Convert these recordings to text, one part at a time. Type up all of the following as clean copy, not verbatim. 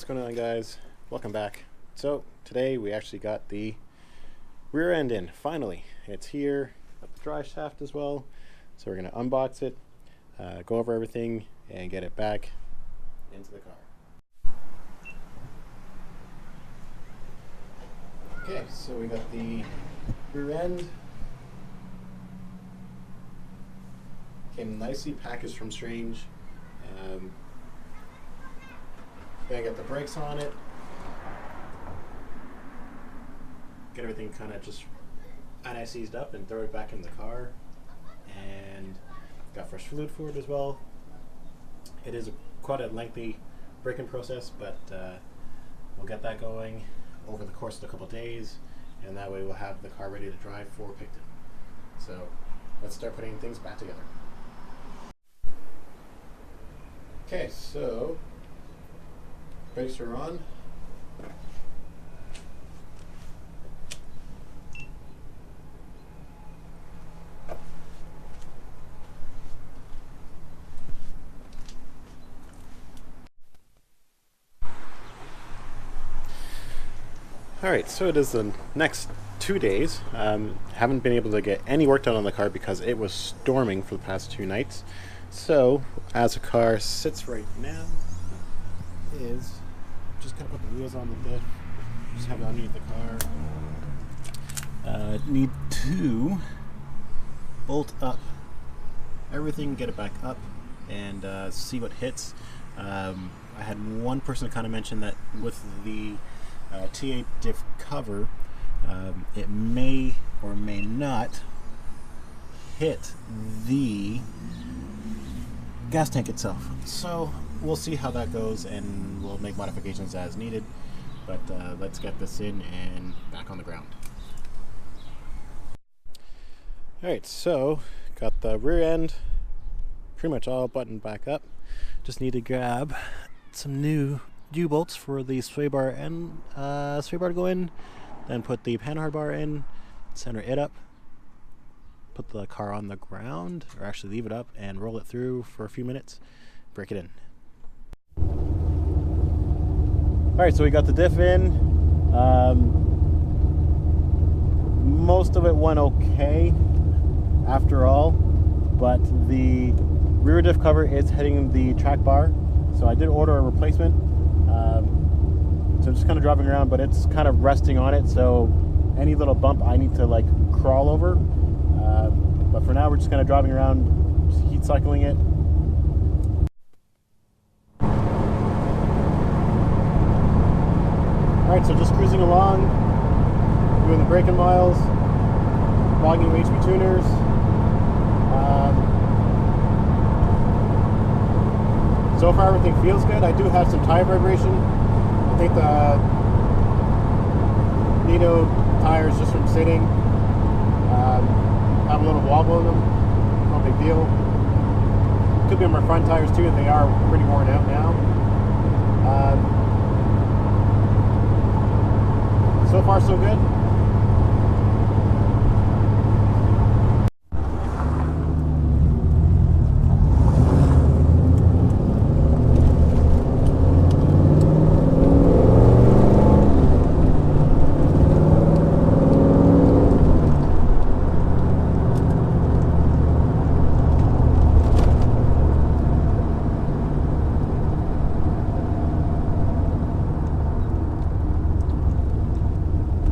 going on, guys? Welcome back. So today we actually got the rear end in. Finally, it's here. Got the drive shaft as well. So we're going to unbox it, go over everything, and get it back into the car. Okay, so we got the rear end. Came nicely packaged from Strange. Gonna get the brakes on it. Get everything kind of just anti-seized up and throw it back in the car. And got fresh fluid for it as well. It is quite a lengthy braking process, but we'll get that going over the course of a couple of days, and that way we'll have the car ready to drive for Picton. So let's start putting things back together. Okay, so brakes are on. Alright, so it is the next 2 days. Haven't been able to get any work done on the car because it was storming for the past 2 nights. So, as the car sits right now, is just kind of put the wheels on the diff, just have it underneath the car. Need to bolt up everything, get it back up, and see what hits. I had one person kind of mention that with the T8 diff cover, it may or may not hit the gas tank itself. So we'll see how that goes, and we'll make modifications as needed. But let's get this in and back on the ground. Alright, so got the rear end pretty much all buttoned back up. Just need to grab some new U-bolts for the sway bar and sway bar to go in, then put the panhard bar in, center it up, put the car on the ground, or actually leave it up and roll it through for a few minutes, break it in. Alright, so we got the diff in. Most of it went okay after all, but the rear diff cover is hitting the track bar, so I did order a replacement. So just kind of driving around, but it's kind of resting on it, so any little bump I need to like crawl over. But for now we're just kind of driving around, just heat cycling it. Alright, so just cruising along, doing the braking miles, logging HB tuners. So far everything feels good. I do have some tire vibration. I think the Nito tires, just from sitting, have a little wobble in them. No big deal. Could be on my front tires too. They are pretty worn out now. So far so good.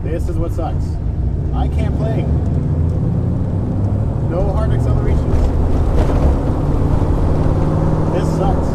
This is what sucks. I can't play. No hard acceleration. This sucks.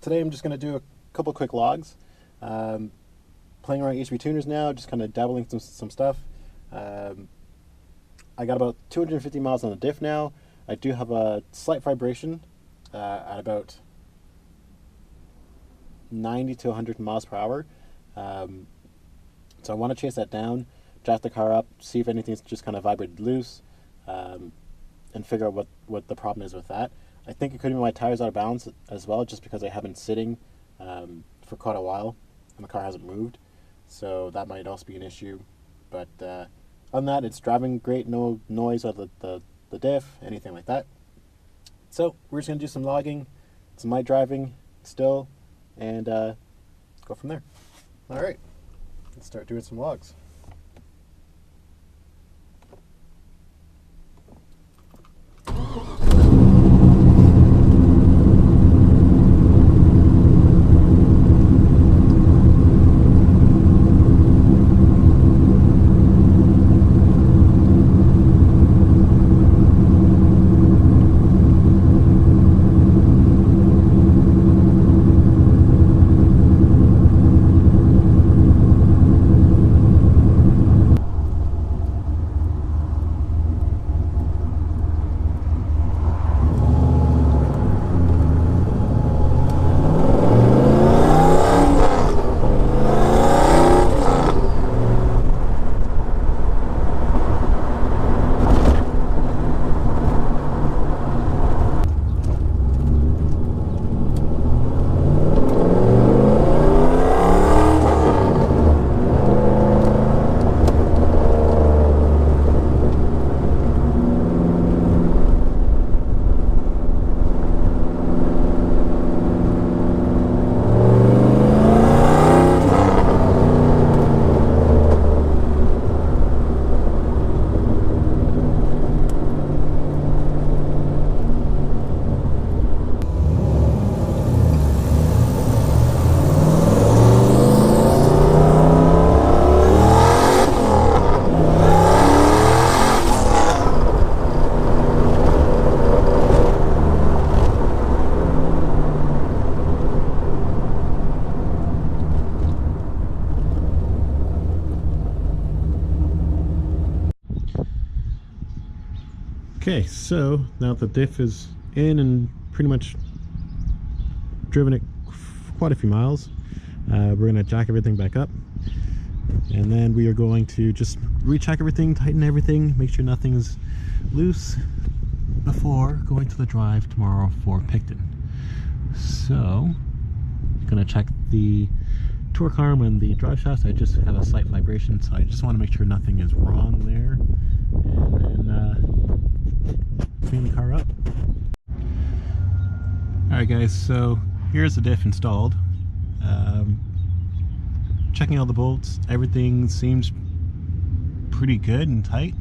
today I'm just going to do a couple quick logs. Playing around HV tuners now, just kind of dabbling some stuff. I got about 250 miles on the diff now. I do have a slight vibration at about 90 to 100 miles per hour. So I want to chase that down, jack the car up, see if anything's just kind of vibrated loose, and figure out what the problem is with that. I think it could be my tires out of balance as well, just because I have been sitting for quite a while and the car hasn't moved. So that might also be an issue. But on that, it's driving great, no noise out of the diff, anything like that. So we're just going to do some logging, some light driving still, and go from there. All right, let's start doing some logs. Okay, so now the diff is in and pretty much driven it quite a few miles. We're going to jack everything back up, and then we are going to just recheck everything, tighten everything, make sure nothing's loose before going to the drive tomorrow for Picton. So, I'm going to check the torque arm and the drive shaft. I just have a slight vibration, so I just want to make sure nothing is wrong there. And then clean the car up. Alright guys, so here's the diff installed. Checking all the bolts, everything seems pretty good and tight.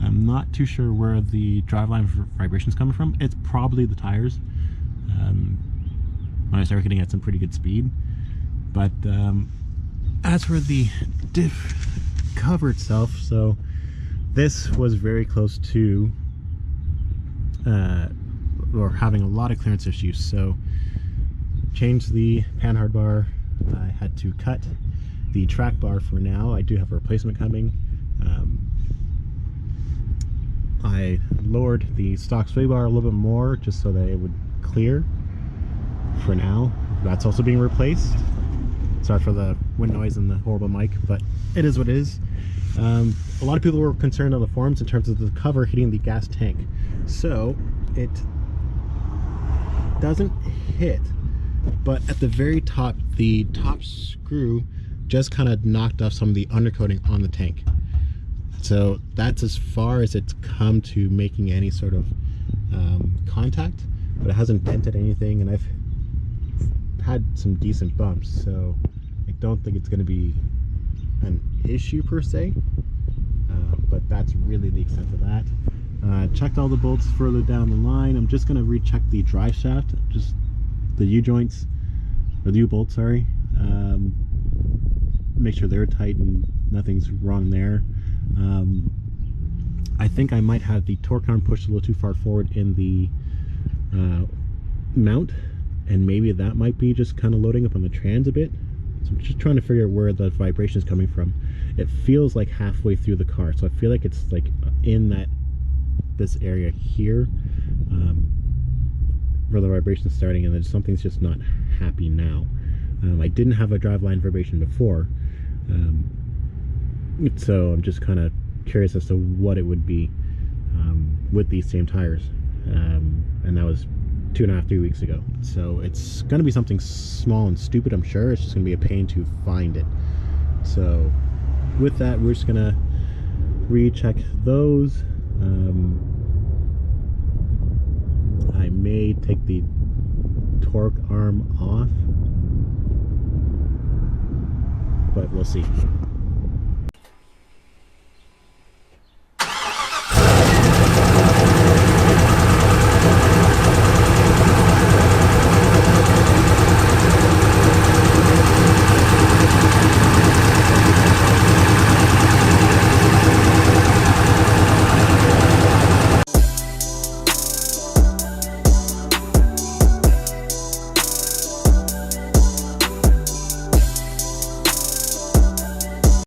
I'm not too sure where the driveline vibration's coming from. It's probably the tires. When I started getting at some pretty good speed. But as for the diff cover itself, so this was very close to or having a lot of clearance issues. So changed the panhard bar. I had to cut the track bar for now. I do have a replacement coming. I lowered the stock sway bar a little bit more just so that it would clear for now. That's also being replaced. Sorry for the wind noise and the horrible mic, but it is what it is. A lot of people were concerned on the forums in terms of the cover hitting the gas tank. So it doesn't hit, but at the very top, the top screw just kind of knocked off some of the undercoating on the tank. So that's as far as it's come to making any sort of contact, but it hasn't dented anything, and I've had some decent bumps, so I don't think it's going to be an issue per se, but that's really the extent of that. Checked all the bolts further down the line. I'm just going to recheck the drive shaft, just the U-joints, or the U-bolts, sorry. Make sure they're tight and nothing's wrong there. I think I might have the torque arm pushed a little too far forward in the mount, and maybe that might be just kind of loading up on the trans a bit. So I'm just trying to figure out where the vibration is coming from. It feels like halfway through the car, so I feel like it's like in this area here, where the vibration is starting, and then something's just not happy now. I didn't have a driveline vibration before, so I'm just kind of curious as to what it would be with these same tires, and that was 2.5–3 weeks ago. So it's going to be something small and stupid, I'm sure. It's just going to be a pain to find it. So with that, we're just going to recheck those. I may take the torque arm off, but we'll see.